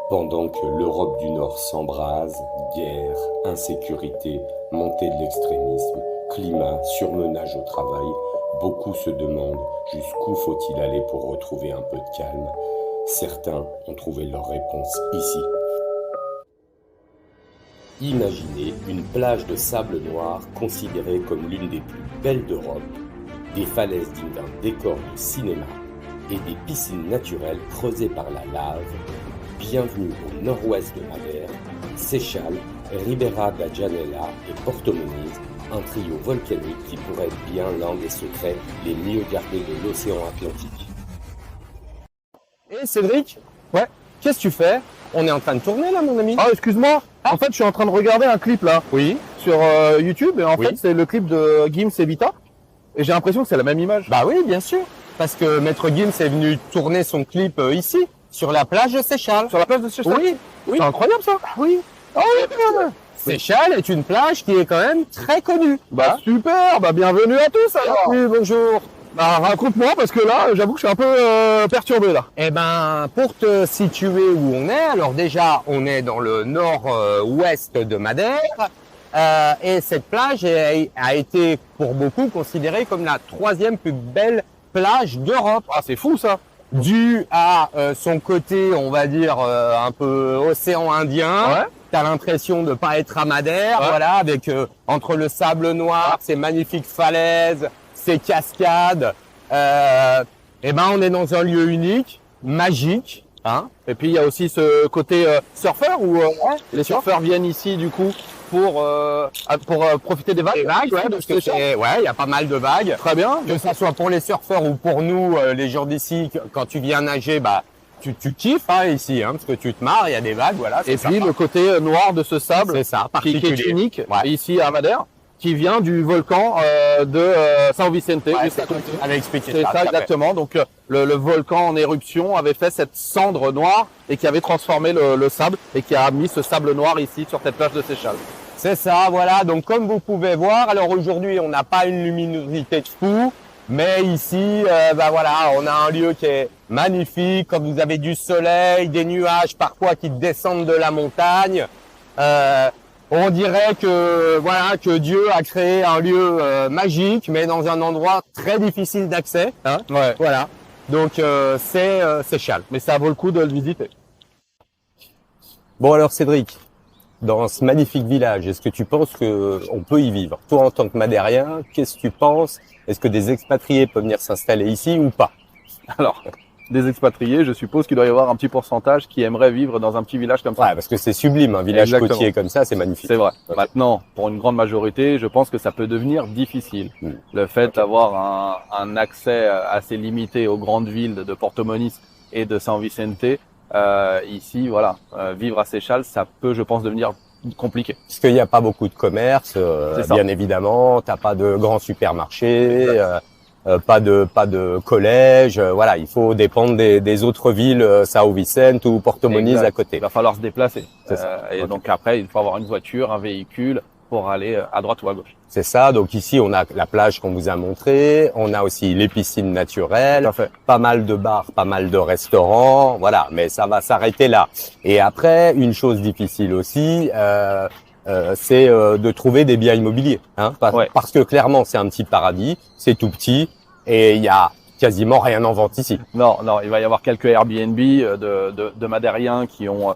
Pendant que l'Europe du Nord s'embrase, guerre, insécurité, montée de l'extrémisme, climat, surmenage au travail, beaucoup se demandent jusqu'où faut-il aller pour retrouver un peu de calme. Certains ont trouvé leur réponse ici. Imaginez une plage de sable noir considérée comme l'une des plus belles d'Europe, des falaises dignes d'un décor de cinéma et des piscines naturelles creusées par la lave. Bienvenue au nord-ouest de Madère, Seychelles, Ribera da Janela et Porto Muniz, un trio volcanique qui pourrait être bien l'un des secrets les mieux gardés de l'océan Atlantique. Et Cédric, Ouais. qu'est-ce que tu fais? On est en train de tourner là, mon ami. Ah, excuse-moi. En fait, je suis en train de regarder un clip là Oui. sur YouTube et en Oui. fait, c'est le clip de Gims et Vita. Et j'ai l'impression que c'est la même image. Bah oui, bien sûr. Parce que Maître Gims est venu tourner son clip ici, sur la plage de Seychelles. Sur la place de Seychelles. Oui, oui. C'est incroyable ça. Oui. Ah oui, putain. Seychelles est une plage qui est quand même très connue. Bah super. Bah bienvenue à tous alors. Oui, bonjour. Bah raconte-moi parce que là, j'avoue que je suis un peu perturbé là. Eh ben, pour te situer où on est, alors déjà, on est dans le nord-ouest de Madère. Et cette plage a été pour beaucoup considérée comme la troisième plus belle plage d'Europe, Ah, c'est fou ça. due à son côté, on va dire, un peu océan Indien. Ouais. T'as l'impression de pas être à Madère, Ouais. voilà, avec entre le sable noir, ces magnifiques falaises, ces cascades. Eh ben, on est dans un lieu unique, magique, hein. Et puis il y a aussi ce côté surfeur où les surfeurs viennent ici du coup pour profiter des vagues. Des vagues, ouais, de parce que Seychelles. il y a pas mal de vagues. Très bien. Que ça soit pour les surfeurs ou pour nous, les gens d'ici, quand tu viens nager, bah, tu kiffes, hein, ici, hein, parce que tu te marres, il y a des vagues, voilà. Et c'est puis sympa. le côté noir de ce sable C'est ça, qui est particulier. unique Ouais. ici à Madère, qui vient du volcan de São Vicente. Ouais, juste à c'est côté. avait expliqué C'est ça. ça tout à fait. exactement. Donc le volcan en éruption avait fait cette cendre noire et qui avait transformé le sable et qui a mis ce sable noir ici sur cette plage de Seychelles. C'est ça, voilà. Donc, comme vous pouvez voir, alors aujourd'hui, on n'a pas une luminosité de fou, mais ici, bah voilà, on a un lieu qui est magnifique. Quand vous avez du soleil, des nuages parfois qui descendent de la montagne, on dirait que voilà que Dieu a créé un lieu magique, mais dans un endroit très difficile d'accès. Hein, Ouais. voilà. Donc, c'est Seychelles. Mais ça vaut le coup de le visiter. Bon alors Cédric, dans ce magnifique village, est-ce que tu penses que on peut y vivre? Toi, en tant que Madérien, qu'est-ce que tu penses? Est-ce que des expatriés peuvent venir s'installer ici ou pas? Alors, des expatriés, je suppose qu'il doit y avoir un petit pourcentage qui aimerait vivre dans un petit village comme ça. Ouais, parce que c'est sublime, un village Exactement. côtier comme ça, c'est magnifique. C'est vrai. Ok. Maintenant, pour une grande majorité, je pense que ça peut devenir difficile. Mm. Le fait d'avoir un accès assez limité aux grandes villes de Porto Muniz et de São Vicente, ici, voilà, vivre à Seychelles, ça peut, je pense, devenir compliqué. Parce qu'il n'y a pas beaucoup de commerce, C'est ça. bien évidemment, t'as pas de grands supermarchés, pas de collège, voilà, il faut dépendre des autres villes, São Vicente ou Porto Muniz Exact. à côté. Il va falloir se déplacer. C'est ça. Et Ok. donc après, il faut avoir une voiture, un véhicule pour aller à droite ou à gauche. C'est ça, donc ici on a la plage qu'on vous a montré, on a aussi les piscines naturelles, Tout à fait. pas mal de bars, pas mal de restaurants, voilà, mais ça va s'arrêter là. Et après, une chose difficile aussi, c'est de trouver des biens immobiliers, hein, Ouais. parce que clairement c'est un petit paradis, c'est tout petit et il y a quasiment rien en vente ici. Non, il va y avoir quelques Airbnb de Madériens qui ont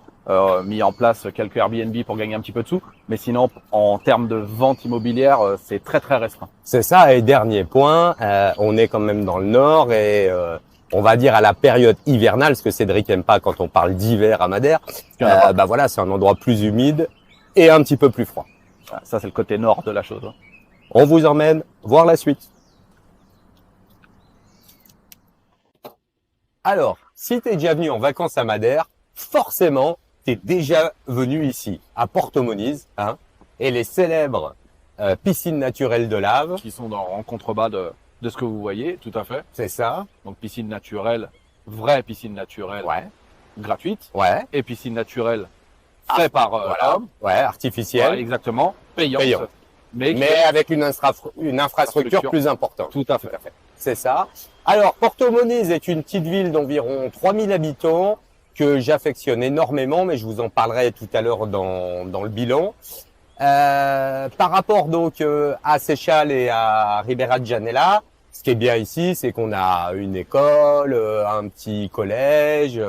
mis en place quelques Airbnb pour gagner un petit peu de sous. Mais sinon, en termes de vente immobilière, c'est très très restreint. C'est ça. Et dernier point, on est quand même dans le nord et on va dire à la période hivernale, ce que Cédric aime pas quand on parle d'hiver à Madère. Bah voilà, c'est un endroit plus humide et un petit peu plus froid. Ça, c'est le côté nord de la chose. On vous emmène voir la suite. Alors, si tu es déjà venu en vacances à Madère, forcément, tu es déjà venu ici, à Porto Muniz, hein, et les célèbres piscines naturelles de lave, Qui sont en contrebas de ce que vous voyez, tout à fait. c'est ça? Donc piscine naturelle, vraie piscine naturelle, Ouais, gratuite. ouais, Et piscine naturelle faite par voilà, l'homme. ouais, artificielle, Ouais, exactement. Payante. Payante. Mais mais avec une infrastructure plus importante. tout à fait. C'est ça. Alors, Porto Muniz est une petite ville d'environ 3000 habitants que j'affectionne énormément, mais je vous en parlerai tout à l'heure dans le bilan. Par rapport donc à Seychelles et à Ribera de Janela, ce qui est bien ici, c'est qu'on a une école, un petit collège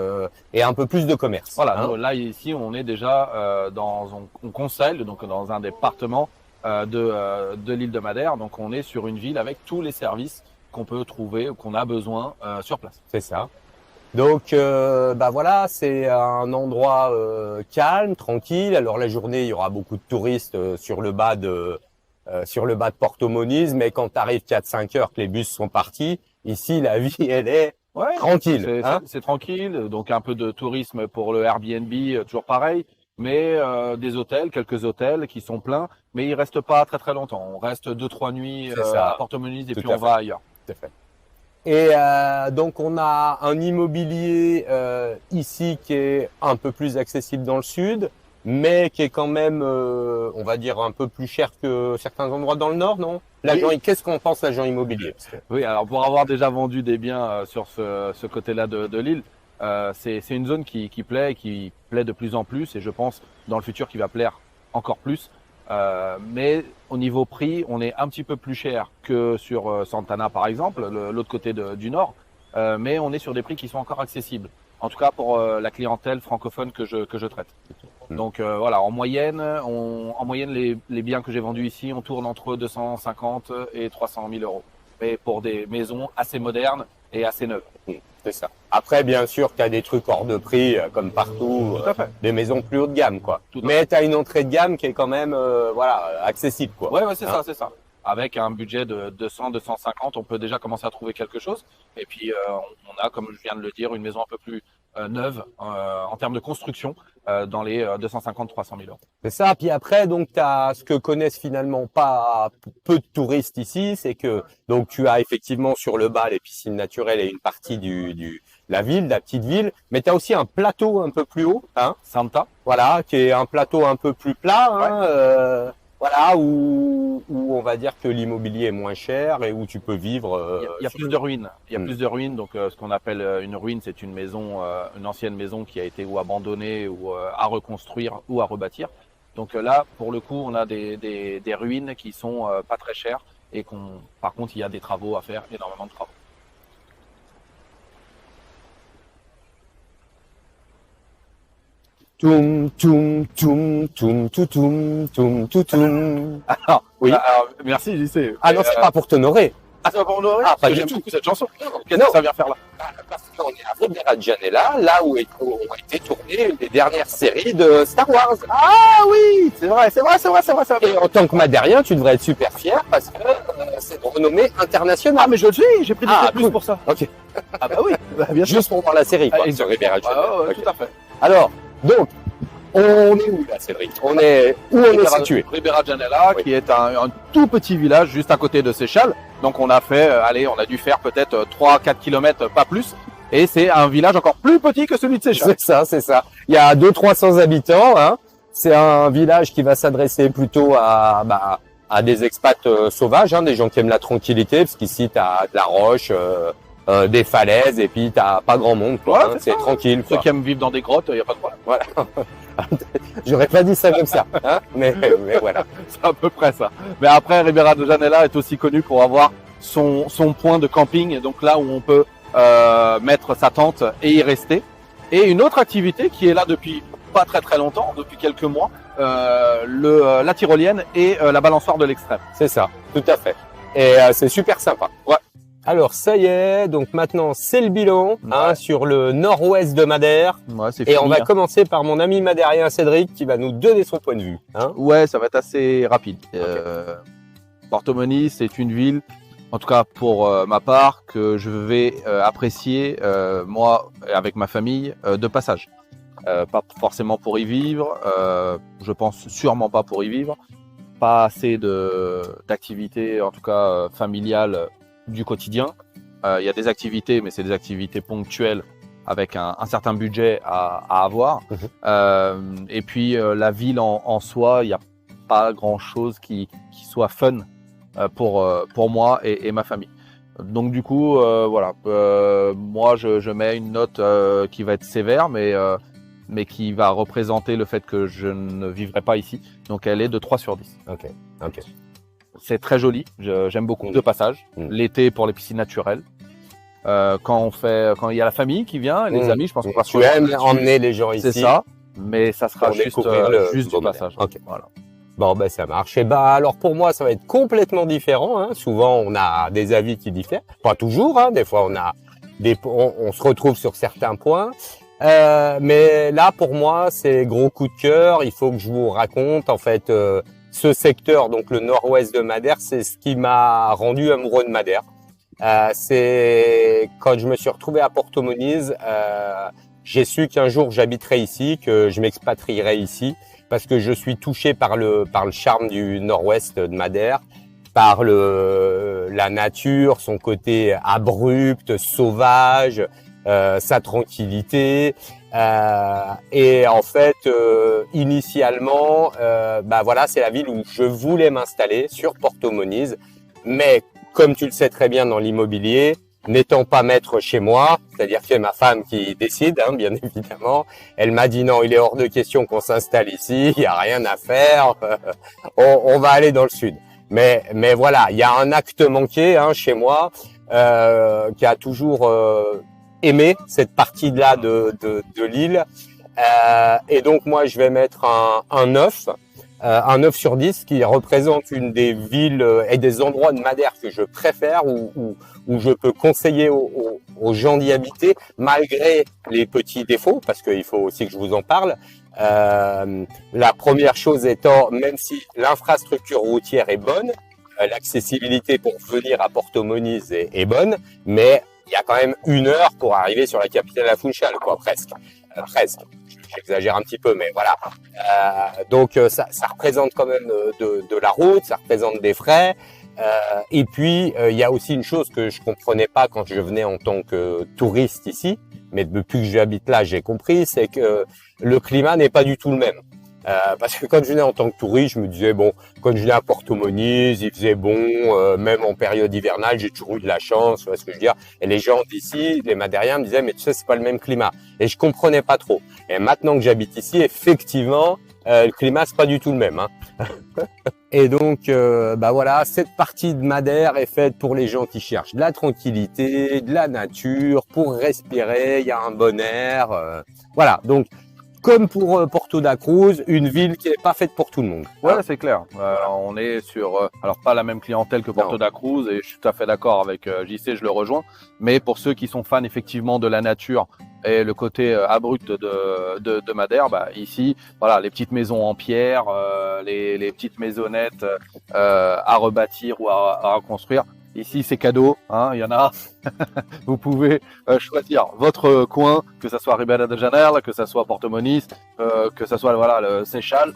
et un peu plus de commerce. Voilà, donc là ici on est déjà on concède donc dans un département de l'île de Madère, donc on est sur une ville avec tous les services qu'on peut trouver ou qu'on a besoin sur place. C'est ça. Donc voilà, c'est un endroit calme, tranquille. Alors la journée, il y aura beaucoup de touristes sur le bas de Porto Moniz, mais quand tu arrives 4-5 heures que les bus sont partis, ici la vie elle est tranquille. C'est tranquille, donc un peu de tourisme pour le Airbnb, toujours pareil, mais des hôtels, quelques hôtels qui sont pleins, mais ils restent pas très très longtemps. On reste 2-3 nuits à Porto Moniz et puis on va ailleurs. Tout à fait. Et donc on a un immobilier ici qui est un peu plus accessible dans le sud, mais qui est quand même, on va dire, un peu plus cher que certains endroits dans le nord, non? Qu'est-ce qu'on pense l'agent immobilier? Oui, alors pour avoir déjà vendu des biens sur ce côté-là de l'île, c'est une zone qui plaît de plus en plus, et je pense dans le futur qui va plaire encore plus. Mais au niveau prix, on est un petit peu plus cher que sur Santana par exemple, l'autre côté du nord, mais on est sur des prix qui sont encore accessibles. En tout cas pour la clientèle francophone que je traite. Donc voilà, en moyenne, les biens que j'ai vendus ici, on tourne entre 250 et 300 000 euros. Mais pour des maisons assez modernes et assez neuves. C'est ça. Après, bien sûr, tu as des trucs hors de prix, comme partout, des maisons plus haut de gamme, quoi. Mais tu as une entrée de gamme qui est quand même, accessible, quoi. Ouais, c'est ça, c'est ça. Avec un budget de 200, 250, on peut déjà commencer à trouver quelque chose. Et puis, on a, comme je viens de le dire, une maison un peu plus neuve en termes de construction dans les 250, 300 000 euros. C'est ça. Puis après, donc, tu as ce que connaissent finalement pas peu de touristes ici, c'est que donc tu as effectivement sur le bas les piscines naturelles et une partie de la petite ville, mais tu as aussi un plateau un peu plus haut, Santa. Voilà, qui est un plateau un peu plus plat, voilà, où on va dire que l'immobilier est moins cher et où tu peux vivre. Il y a plus de ruines. Il y a plus de ruines. Donc, ce qu'on appelle une ruine, c'est une maison, une ancienne maison qui a été ou abandonnée ou à reconstruire ou à rebâtir. Donc là, pour le coup, on a des ruines qui sont pas très chères et par contre, il y a des travaux à faire, énormément de travaux. Toum, toum, toum, toum, toum, toum, toum, toum. Alors, oui. Alors, merci, JC. Ah non, c'est pas pour t'honorer. Ah, c'est pas pour honorer? Ah, pas du j'aime tout. beaucoup cette chanson. Qu'est-ce que ça vient faire là? Parce qu'on est à Ribera de Janela, là où ont été tournées les dernières séries de Star Wars. Ah oui, c'est vrai. Et en tant que madérien, tu devrais être super fier parce que c'est de renommée internationale. Ah, mais je le suis, j'ai pris des plus pour ça. Ok. Ah bah oui, bien sûr. Juste pour voir la série, quoi, sur Ribera de Janela. Ouais, tout à fait. Alors, donc, on est où là, Cédric? On est situé? Ribera de Janela, qui est un tout petit village juste à côté de Seychelles. Donc on a fait, on a dû faire peut-être 3-4 kilomètres, pas plus. Et c'est un village encore plus petit que celui de Seychelles. C'est ça. Il y a 200-300 habitants. C'est un village qui va s'adresser plutôt à des expats sauvages, des gens qui aiment la tranquillité, parce qu'ici tu as de la roche, des falaises, et puis t'as pas grand monde, quoi. C'est tranquille. Ceux qui aiment vivre dans des grottes, il n'y a pas de problème. Voilà. J'aurais pas dit ça comme ça, mais voilà. C'est à peu près ça. Mais après, Ribera de Janela est aussi connu pour avoir son point de camping, donc là où on peut mettre sa tente et y rester. Et une autre activité qui est là depuis pas très très longtemps, depuis quelques mois, la tyrolienne et la balançoire de l'extrême. C'est ça, tout à fait. Et c'est super sympa. Ouais. Alors ça y est, donc maintenant c'est le bilan sur le nord-ouest de Madère. Ouais, c'est et fini, on va commencer par mon ami madérien Cédric qui va nous donner son point de vue. Ouais, ça va être assez rapide. Porto Moniz, c'est une ville, en tout cas pour ma part, que je vais apprécier, moi, avec ma famille, de passage. Pas forcément pour y vivre, je pense sûrement pas pour y vivre. Pas assez d'activités, en tout cas familiales, du quotidien. Il y a des activités, mais c'est des activités ponctuelles avec un certain budget à avoir. Et puis la ville en soi, il n'y a pas grand chose qui soit fun pour moi et ma famille. Donc du coup, voilà, moi je mets une note qui va être sévère, mais qui va représenter le fait que je ne vivrai pas ici. Donc elle est de 3 sur 10. Ok, ok. C'est très joli, j'aime beaucoup de passages. L'été pour les piscines naturelles. Quand il y a la famille qui vient, les amis, je pense qu'on va Tu aimes emmener les gens ici. C'est ça, mais ça sera pour juste découvrir du Beaume-Mer. passage. Ok. Voilà. Bon, ben ça marche. Et bah alors pour moi, ça va être complètement différent. Hein. Souvent, on a des avis qui diffèrent. Pas toujours. Hein. Des fois, on se retrouve sur certains points. Mais là, pour moi, c'est gros coup de cœur. Il faut que je vous raconte en fait ce secteur, donc le nord-ouest de Madère, c'est ce qui m'a rendu amoureux de Madère. C'est quand je me suis retrouvé à Porto Moniz, j'ai su qu'un jour j'habiterais ici, que je m'expatrierais ici, parce que je suis touché par le charme du nord-ouest de Madère, par la nature, son côté abrupt, sauvage, sa tranquillité. Et en fait, initialement, bah voilà, c'est la ville où je voulais m'installer, sur Porto Moniz. Mais comme tu le sais très bien dans l'immobilier, n'étant pas maître chez moi, c'est-à-dire que c'est ma femme qui décide, hein, bien évidemment, elle m'a dit non, il est hors de question qu'on s'installe ici, il n'y a rien à faire, on va aller dans le sud. Mais voilà, il y a un acte manqué hein, chez moi qui a toujours aimé cette partie-là de l'île. Et donc moi, je vais mettre un 9. Un 9 sur 10 qui représente une des villes et des endroits de Madère que je préfère, où je peux conseiller aux gens d'y habiter, malgré les petits défauts, parce qu'il faut aussi que je vous en parle. La première chose étant, même si l'infrastructure routière est bonne, l'accessibilité pour venir à Porto Moniz est bonne, mais il y a quand même 1 heure pour arriver sur la capitale La Funchal, quoi, presque. Presque. J'exagère un petit peu, mais voilà. Donc ça représente quand même de la route, ça représente des frais. Et puis il y a aussi une chose que je comprenais pas quand je venais en tant que touriste ici, mais depuis que j'habite là, j'ai compris, c'est que le climat n'est pas du tout le même. Parce que quand je venais en tant que touriste, je me disais bon, quand je venais à Porto Moniz, il faisait bon, même en période hivernale, j'ai toujours eu de la chance, tu vois ce que je veux dire. Et les gens d'ici, les Madériens me disaient mais tu sais, c'est pas le même climat. Et je comprenais pas trop. Et maintenant que j'habite ici, effectivement, le climat c'est pas du tout le même. Hein. Et donc, bah voilà, cette partie de Madère est faite pour les gens qui cherchent de la tranquillité, de la nature, pour respirer. Il y a un bon air, voilà. Donc comme pour Porto da Cruz, une ville qui n'est pas faite pour tout le monde. Ouais, c'est clair. On est sur, alors pas la même clientèle que Porto da Cruz, et je suis tout à fait d'accord avec JC, je le rejoins. Mais pour ceux qui sont fans effectivement de la nature et le côté abrupt de Madère, bah ici, voilà, les petites maisons en pierre, les petites maisonnettes à rebâtir ou à reconstruire. Ici, c'est cadeau, hein, il y en a. Vous pouvez choisir votre coin, que ça soit Ribeira de Janeiro, que ça soit Porto Moniz, que ça soit voilà le Seixal.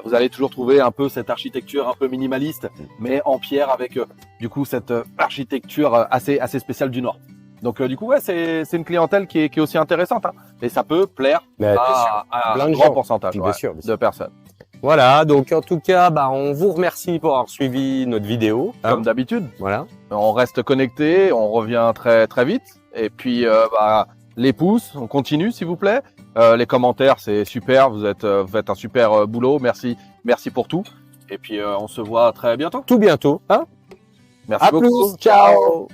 Vous allez toujours trouver un peu cette architecture un peu minimaliste, mais en pierre avec du coup cette architecture assez spéciale du Nord. Donc du coup, ouais, c'est une clientèle qui est aussi intéressante, hein, et ça peut plaire à un grand pourcentage de personnes. Voilà, donc en tout cas, bah, on vous remercie pour avoir suivi notre vidéo. Hein. Comme d'habitude. Voilà. On reste connecté, on revient très très vite. Et puis, bah, les pouces, on continue s'il vous plaît. Les commentaires, c'est super. Vous faites un super boulot. Merci pour tout. Et puis, on se voit très bientôt. Tout bientôt. Hein. Merci beaucoup. Plus. Ciao.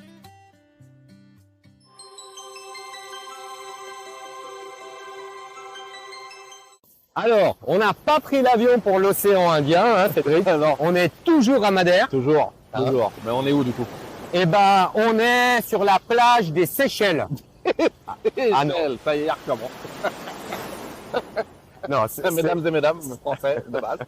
Alors, on n'a pas pris l'avion pour l'océan Indien, hein, Cédric. Non. On est toujours à Madère. Toujours. Mais on est où du coup? Eh ben, on est sur la plage des Seychelles. Ah non, ça y est, recommence. Non, Mesdames et mesdames, français de base.